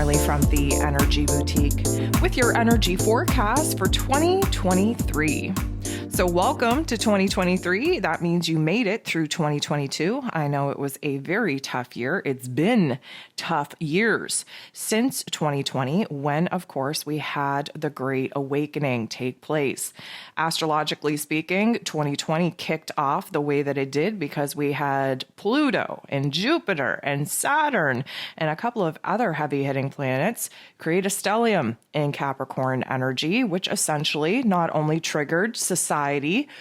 Riley from the Energy Boutique with your energy forecast for 2023. So welcome to 2023. That means you made it through 2022. I know it was a very tough year. It's been tough years since 2020 when, of course, we had the Great Awakening take place. Astrologically speaking, 2020 kicked off the way that it did because we had Pluto and Jupiter and Saturn and a couple of other heavy-hitting planets create a stellium in Capricorn energy, which essentially not only triggered society,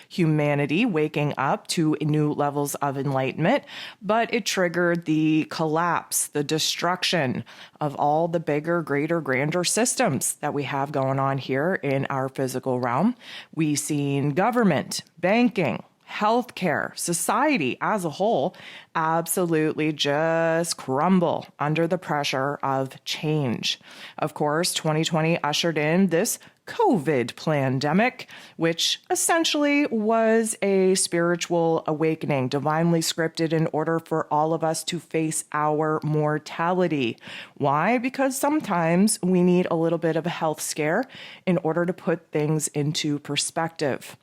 humanity waking up to new levels of enlightenment, but it triggered the collapse, the destruction of all the bigger, greater, grander systems that we have going on here in our physical realm. We've seen government, banking, healthcare, society as a whole absolutely just crumble under the pressure of change. Of course, 2020 ushered in this COVID pandemic, which essentially was a spiritual awakening, divinely scripted in order for all of us to face our mortality. Why? Because sometimes we need a little bit of a health scare in order to put things into perspective.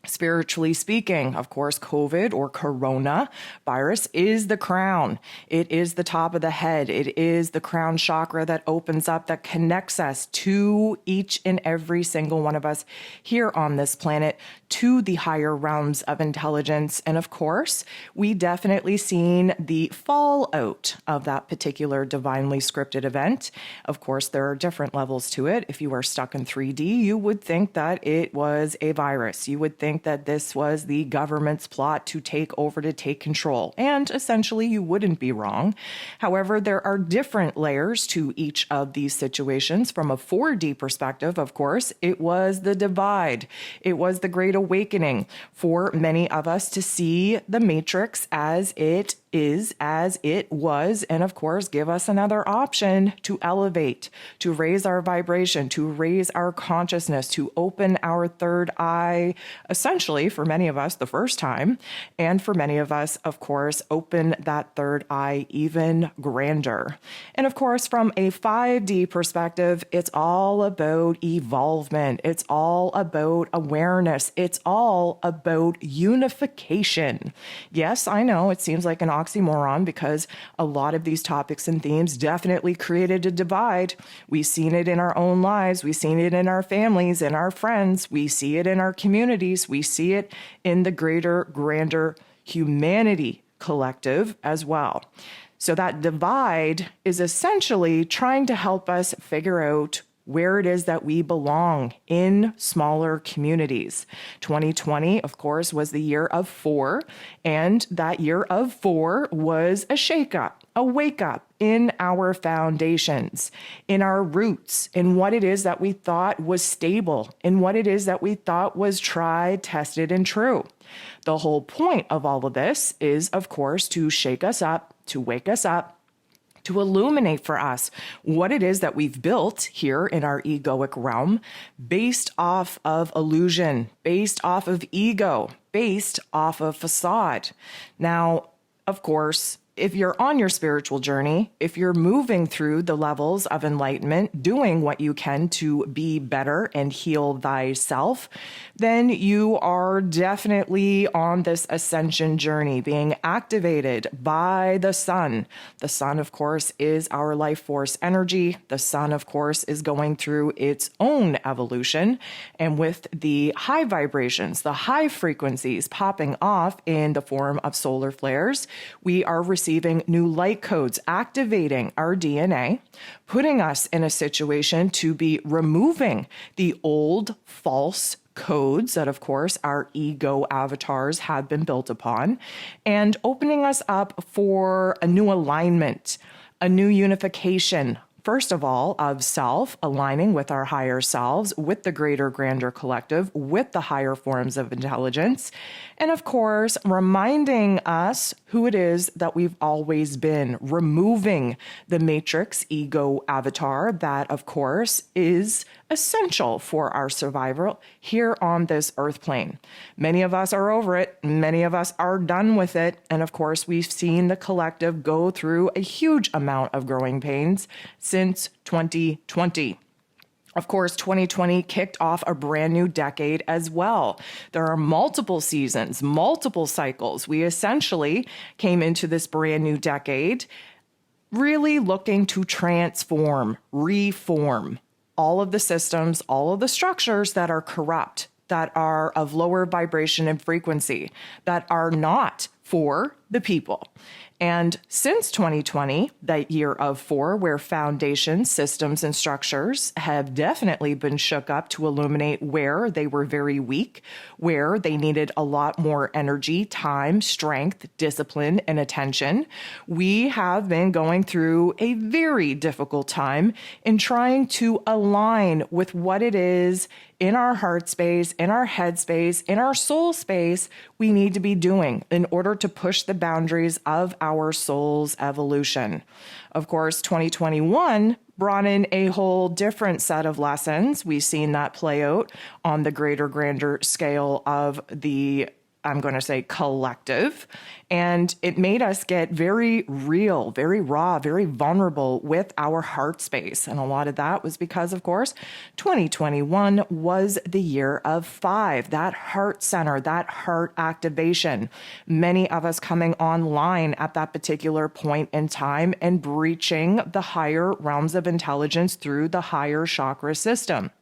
Spiritually speaking, of course, COVID or corona virus is the crown. It is the top of the head. It is the crown chakra that opens up, that connects us to each and every single one of us here on this planet, to the higher realms of intelligence. And of course, we definitely seen the fallout of that particular divinely scripted event. Of course, there are different levels to it. If you are stuck in 3D, you would think that it was a virus. You would think that this was the government's plot to take over, to take control. And essentially, you wouldn't be wrong. However, there are different layers to each of these situations. From a 4D perspective, of course, it was the divide. It was the Great Awakening for many of us to see the matrix as it is, as it was, and of course, give us another option to elevate, to raise our vibration, to raise our consciousness, to open our third eye, essentially for many of us the first time, and for many of us, of course, open that third eye even grander. And of course, from a 5D perspective, it's all about evolvement. It's all about awareness. It's all about unification. Yes, I know it seems like an oxymoron because a lot of these topics and themes definitely created a divide. We've seen it in our own lives. We've seen it in our families and our friends. We see it in our communities. We see it in the greater, grander humanity collective as well. So that divide is essentially trying to help us figure out where it is that we belong in smaller communities. 2020, of course, was the year of 4, and that year of 4 was a shakeup, a wake up in our foundations, in our roots, in what it is that we thought was stable, in what it is that we thought was tried, tested, and true. The whole point of all of this is, of course, to shake us up, to wake us up, to illuminate for us what it is that we've built here in our egoic realm based off of illusion, based off of ego, based off of facade. Now, of course, if you're on your spiritual journey, if you're moving through the levels of enlightenment, doing what you can to be better and heal thyself, then you are definitely on this ascension journey, being activated by the sun. The sun, of course, is our life force energy. The sun, of course, is going through its own evolution. And with the high vibrations, the high frequencies popping off in the form of solar flares, we are receiving new light codes, activating our DNA, putting us in a situation to be removing the old false codes that, of course, our ego avatars have been built upon, and opening us up for a new alignment, a new unification. First of all, of self, aligning with our higher selves, with the greater, grander collective, with the higher forms of intelligence. And of course, reminding us who it is that we've always been, removing the matrix ego avatar that, of course, is essential for our survival here on this earth plane. Many of us are over it. Many of us are done with it. And of course, we've seen the collective go through a huge amount of growing pains since 2020. Of course, 2020 kicked off a brand new decade as well. There are multiple seasons, multiple cycles. We essentially came into this brand new decade really looking to transform, reform all of the systems, all of the structures that are corrupt, that are of lower vibration and frequency, that are not for the people. And since 2020, that year of 4, where foundations, systems, and structures have definitely been shook up to illuminate where they were very weak, where they needed a lot more energy, time, strength, discipline, and attention, we have been going through a very difficult time in trying to align with what it is in our heart space, in our head space, in our soul space, we need to be doing in order to push the boundaries of our soul's evolution. Of course, 2021 brought in a whole different set of lessons. We've seen that play out on the greater, grander scale of the, I'm going to say, collective. And it made us get very real, very raw, very vulnerable with our heart space. And a lot of that was because, of course, 2021 was the year of 5, that heart center, that heart activation. Many of us coming online at that particular point in time and breaching the higher realms of intelligence through the higher chakra system.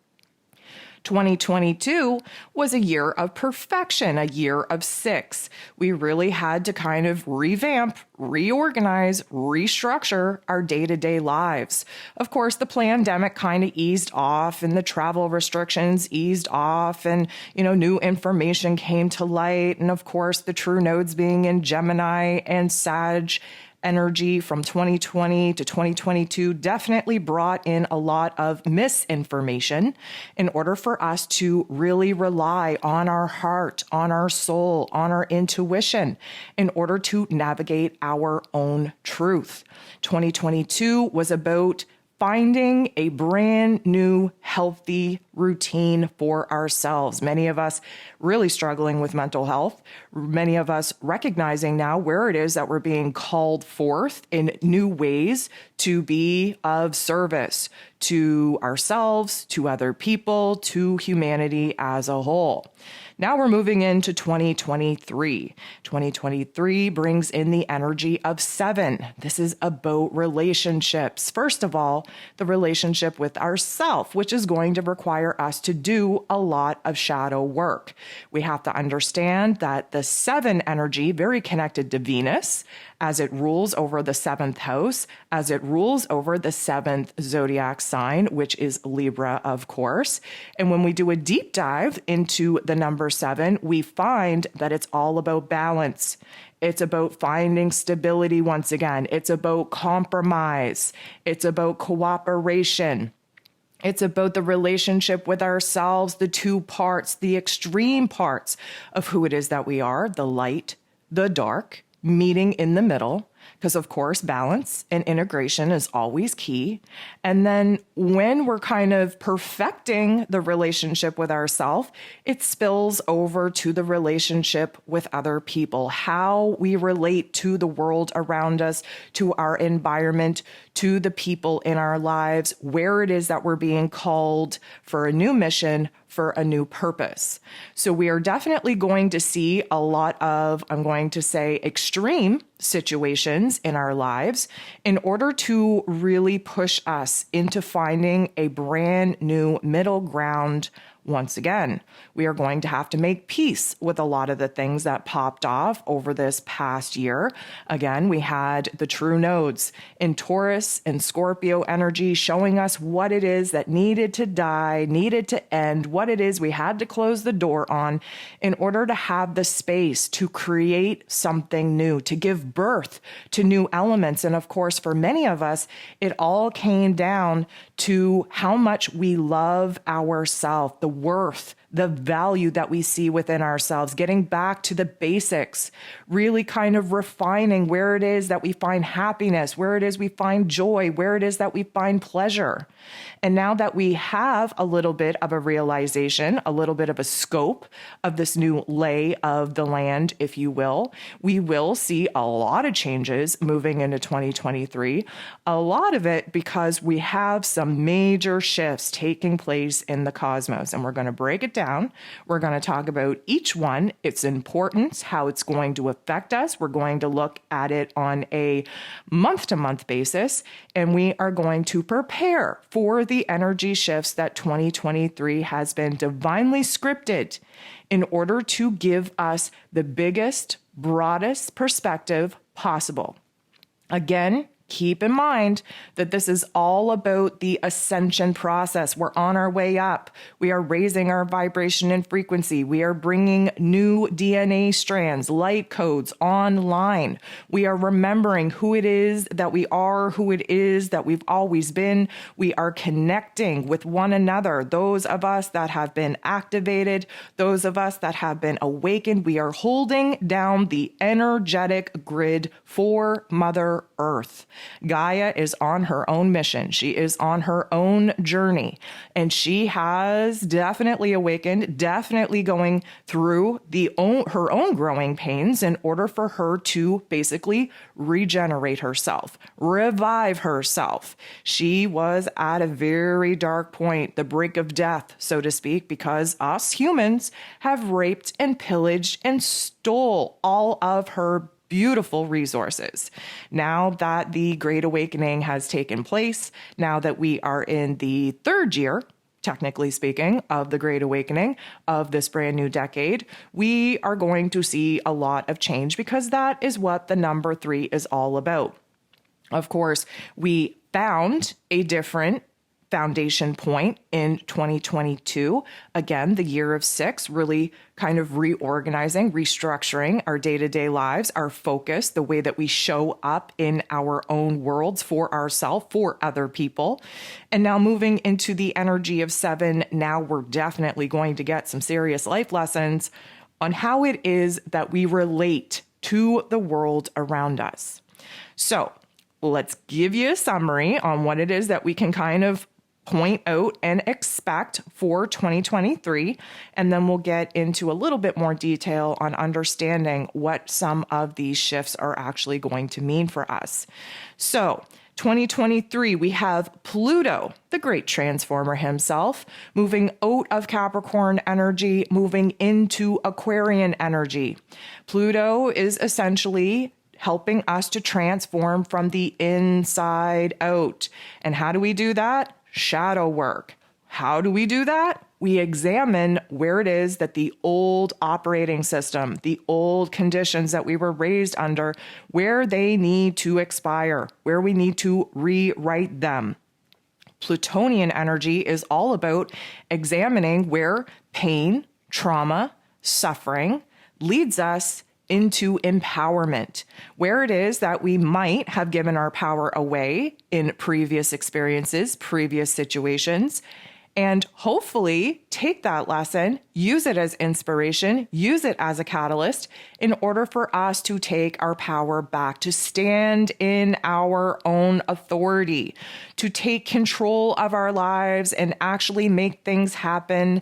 2022 was a year of perfection, a year of 6. We really had to kind of revamp, reorganize, restructure our day-to-day lives. Of course, the pandemic kind of eased off and the travel restrictions eased off and, new information came to light. And of course, the true nodes being in Gemini and Sag energy from 2020 to 2022 definitely brought in a lot of misinformation in order for us to really rely on our heart, on our soul, on our intuition in order to navigate our own truth. 2022 was about finding a brand new healthy routine for ourselves. Many of us really struggling with mental health. Many of us recognizing now where it is that we're being called forth in new ways to be of service to ourselves, to other people, to humanity as a whole. Now we're moving into 2023. 2023 brings in the energy of 7. This is about relationships. First of all, the relationship with ourself, which is going to require us to do a lot of shadow work. We have to understand that the 7 energy, very connected to Venus, as it rules over the 7th house, as it rules over the 7th zodiac sign, which is Libra, of course. And when we do a deep dive into the number 7, we find that it's all about balance. It's about finding stability once again. It's about compromise. It's about cooperation. It's about the relationship with ourselves, the two parts, the extreme parts of who it is that we are, the light, the dark, meeting in the middle, because of course balance and integration is always key. And then when we're kind of perfecting the relationship with ourselves, it spills over to the relationship with other people, how we relate to the world around us, to our environment, to the people in our lives, where it is that we're being called for a new mission, for a new purpose. So we are definitely going to see a lot of, I'm going to say, extreme situations in our lives in order to really push us into finding a brand new middle ground. Once again, we are going to have to make peace with a lot of the things that popped off over this past year. Again, we had the true nodes in Taurus and Scorpio energy showing us what it is that needed to die, needed to end, what it is we had to close the door on in order to have the space to create something new, to give birth to new elements. And of course, for many of us, it all came down to how much we love ourselves, the worth the value that we see within ourselves, getting back to the basics, really kind of refining where it is that we find happiness, where it is we find joy, where it is that we find pleasure. And now that we have a little bit of a realization, a little bit of a scope of this new lay of the land, if you will, we will see a lot of changes moving into 2023. A lot of it because we have some major shifts taking place in the cosmos, and we're going to break it down. We're going to talk about each one, its importance, how it's going to affect us. We're going to look at it on a month-to-month basis, and we are going to prepare for the energy shifts that 2023 has been divinely scripted in order to give us the biggest, broadest perspective possible. Again, keep in mind that this is all about the ascension process. We're on our way up. We are raising our vibration and frequency. We are bringing new DNA strands, light codes online. We are remembering who it is that we are, who it is that we've always been. We are connecting with one another. Those of us that have been activated, those of us that have been awakened, we are holding down the energetic grid for Mother Earth. Gaia is on her own mission. She is on her own journey, and she has definitely awakened, definitely going through her own growing pains in order for her to basically regenerate herself, revive herself. She was at a very dark point, the brink of death, so to speak, because us humans have raped and pillaged and stole all of her beautiful resources. Now that the Great Awakening has taken place, now that we are in the third year, technically speaking, of the Great Awakening of this brand new decade, we are going to see a lot of change because that is what the number 3 is all about. Of course, we found a different foundation point in 2022. Again, the year of 6, really kind of reorganizing, restructuring our day-to-day lives, our focus, the way that we show up in our own worlds for ourselves, for other people. And now moving into the energy of 7, now we're definitely going to get some serious life lessons on how it is that we relate to the world around us. So let's give you a summary on what it is that we can kind of point out and expect for 2023, and then we'll get into a little bit more detail on understanding what some of these shifts are actually going to mean for us. So 2023, we have Pluto, the great transformer himself, moving out of Capricorn energy, moving into Aquarian energy. Pluto is essentially helping us to transform from the inside out. And how do we do that? Shadow work. How do we do that? We examine where it is that the old operating system, the old conditions that we were raised under, where they need to expire, where we need to rewrite them. Plutonian energy is all about examining where pain, trauma, suffering leads us into empowerment, where it is that we might have given our power away in previous experiences, previous situations, and hopefully take that lesson, use it as inspiration, use it as a catalyst in order for us to take our power back, to stand in our own authority, to take control of our lives and actually make things happen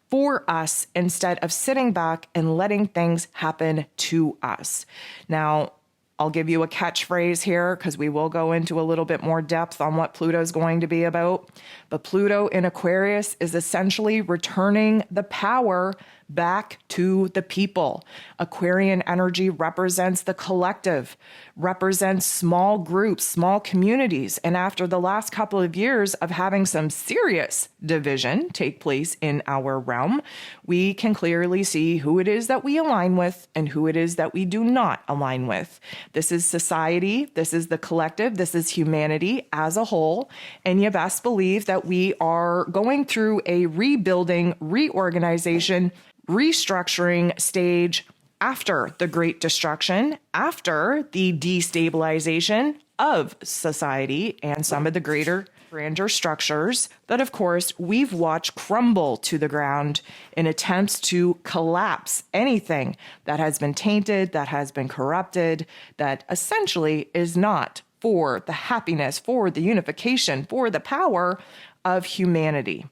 for us instead of sitting back and letting things happen to us. Now, I'll give you a catchphrase here because we will go into a little bit more depth on what Pluto is going to be about. But Pluto in Aquarius is essentially returning the power back to the people. Aquarian energy represents the collective, represents small groups, small communities. And after the last couple of years of having some serious division take place in our realm, we can clearly see who it is that we align with and who it is that we do not align with. This is society, this is the collective, this is humanity as a whole. And you best believe that we are going through a rebuilding, reorganization, restructuring stage after the Great Destruction, after the destabilization of society and some of the greater grander structures that, of course, we've watched crumble to the ground in attempts to collapse anything that has been tainted, that has been corrupted, that essentially is not for the happiness, for the unification, for the power of humanity.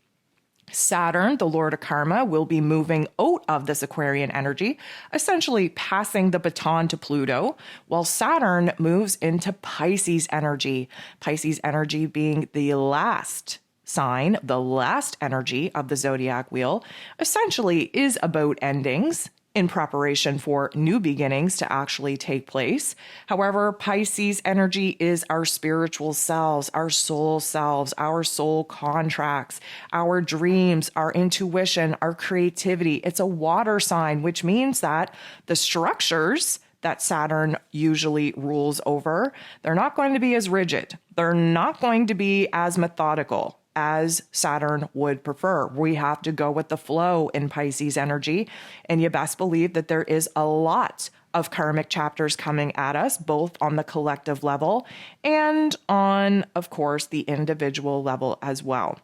Saturn, the Lord of Karma, will be moving out of this Aquarian energy, essentially passing the baton to Pluto, while Saturn moves into Pisces energy. Pisces energy being the last sign, the last energy of the zodiac wheel, essentially is about endings in preparation for new beginnings to actually take place. However, Pisces energy is our spiritual selves, our soul contracts, our dreams, our intuition, our creativity. It's a water sign, which means that the structures that Saturn usually rules over, they're not going to be as rigid. They're not going to be as methodical as Saturn would prefer. We have to go with the flow in Pisces energy. And you best believe that there is a lot of karmic chapters coming at us, both on the collective level and on, of course, the individual level as well.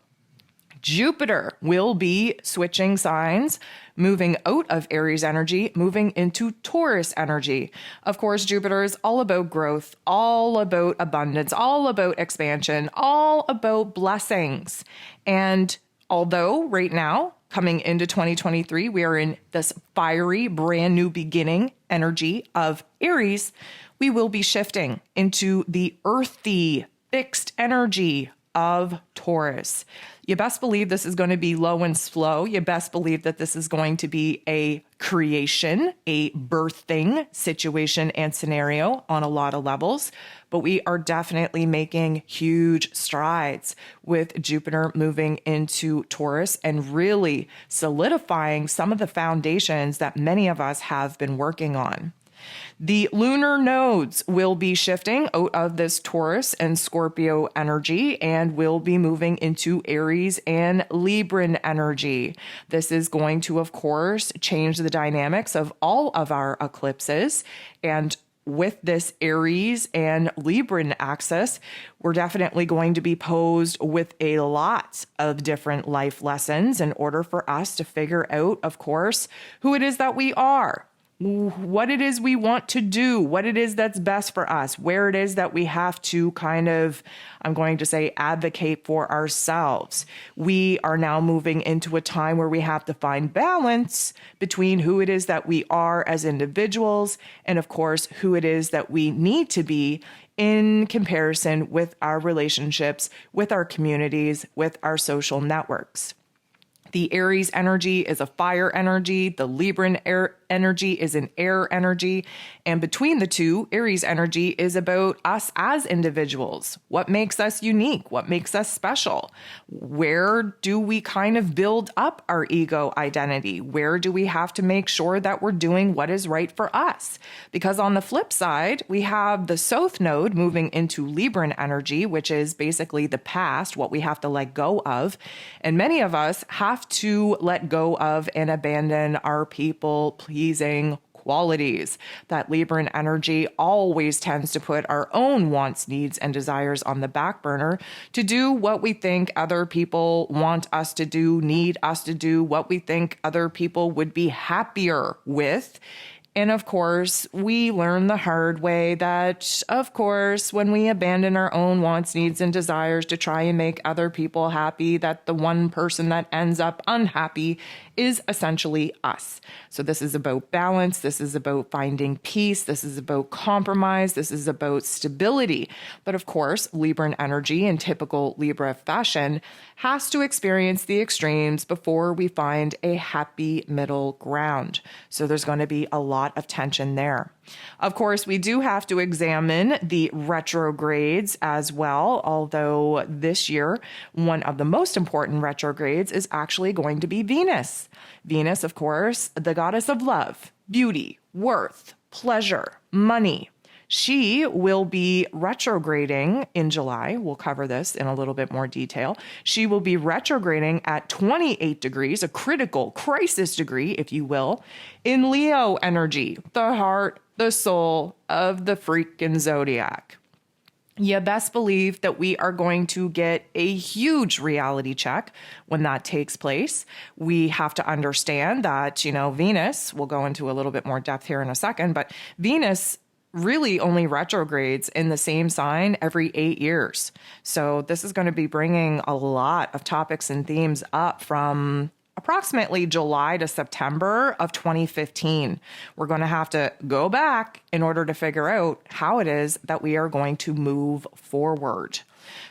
Jupiter will be switching signs, moving out of Aries energy, moving into Taurus energy. Of course, Jupiter is all about growth, all about abundance, all about expansion, all about blessings. And although right now, coming into 2023, we are in this fiery, brand new beginning energy of Aries, we will be shifting into the earthy, fixed energy of Taurus. You best believe this is going to be low and slow. You best believe that this is going to be a creation, a birthing situation and scenario on a lot of levels. But we are definitely making huge strides with Jupiter moving into Taurus and really solidifying some of the foundations that many of us have been working on. The lunar nodes will be shifting out of this Taurus and Scorpio energy and will be moving into Aries and Libran energy. This is going to, of course, change the dynamics of all of our eclipses. And with this Aries and Libran axis, we're definitely going to be posed with a lot of different life lessons in order for us to figure out, of course, who it is that we are, what it is we want to do, what it is that's best for us, where it is that we have to kind of, I'm going to say, advocate for ourselves. We are now moving into a time where we have to find balance between who it is that we are as individuals and, of course, who it is that we need to be in comparison with our relationships, with our communities, with our social networks. The Aries energy is a fire energy. The Libran energy is an air energy. And between the two, Aries energy is about us as individuals. What makes us unique? What makes us special? Where do we kind of build up our ego identity? Where do we have to make sure that we're doing what is right for us? Because on the flip side, we have the South node moving into Libran energy, which is basically the past, what we have to let go of. And many of us have to let go of and abandon our people-pleasing qualities. That Libran energy always tends to put our own wants, needs, and desires on the back burner to do what we think other people want us to do, need us to do, what we think other people would be happier with. And of course, we learn the hard way that, of course, when we abandon our own wants, needs, and desires to try and make other people happy, that the one person that ends up unhappy is essentially us. So this is about balance. This is about finding peace. This is about compromise. This is about stability. But of course, Libran energy in typical Libra fashion has to experience the extremes before we find a happy middle ground. So there's going to be a lot of tension there. Of course, we do have to examine the retrogrades as well, although this year, one of the most important retrogrades is actually going to be Venus. Venus, of course, the goddess of love, beauty, worth, pleasure, money. She will be retrograding in July. We'll cover this in a little bit more detail. She will be retrograding at 28 degrees, a critical crisis degree, if you will, in Leo energy, the heart, the soul of the freaking zodiac. you best believe that we are going to get a huge reality check when that takes place. We have to understand that, Venus, we'll go into a little bit more depth here in a second, but Venus really only retrogrades in the same sign every 8 years. So this is going to be bringing a lot of topics and themes up from approximately July to September of 2015. We're going to have to go back in order to figure out how it is that we are going to move forward.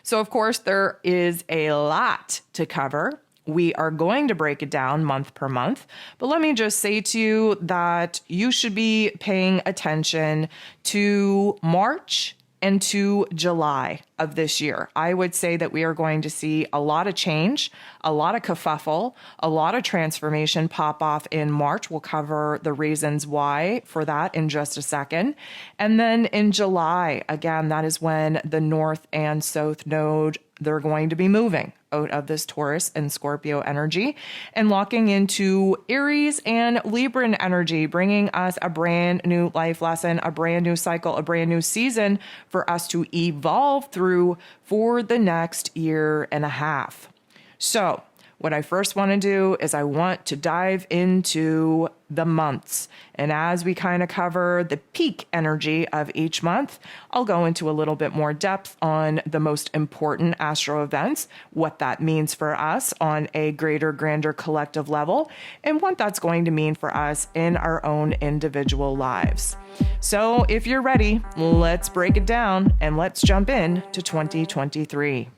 So, of course, there is a lot to cover. We are going to break it down month per month, but let me just say to you that you should be paying attention to March and to July of this year. I would say that we are going to see a lot of change, a lot of kerfuffle, a lot of transformation pop off in March. We'll cover the reasons why for that in just a second. And then in July, again, that is when the North and South node, they're going to be moving out of this Taurus and Scorpio energy and locking into Aries and Libran energy, bringing us a brand new life lesson, a brand new cycle, a brand new season for us to evolve through for the next year and a half. So what I first want to do is I want to dive into the months. And as we kind of cover the peak energy of each month, I'll go into a little bit more depth on the most important astro events, what that means for us on a greater, grander collective level, and what that's going to mean for us in our own individual lives. So if you're ready, let's break it down and let's jump in to 2023.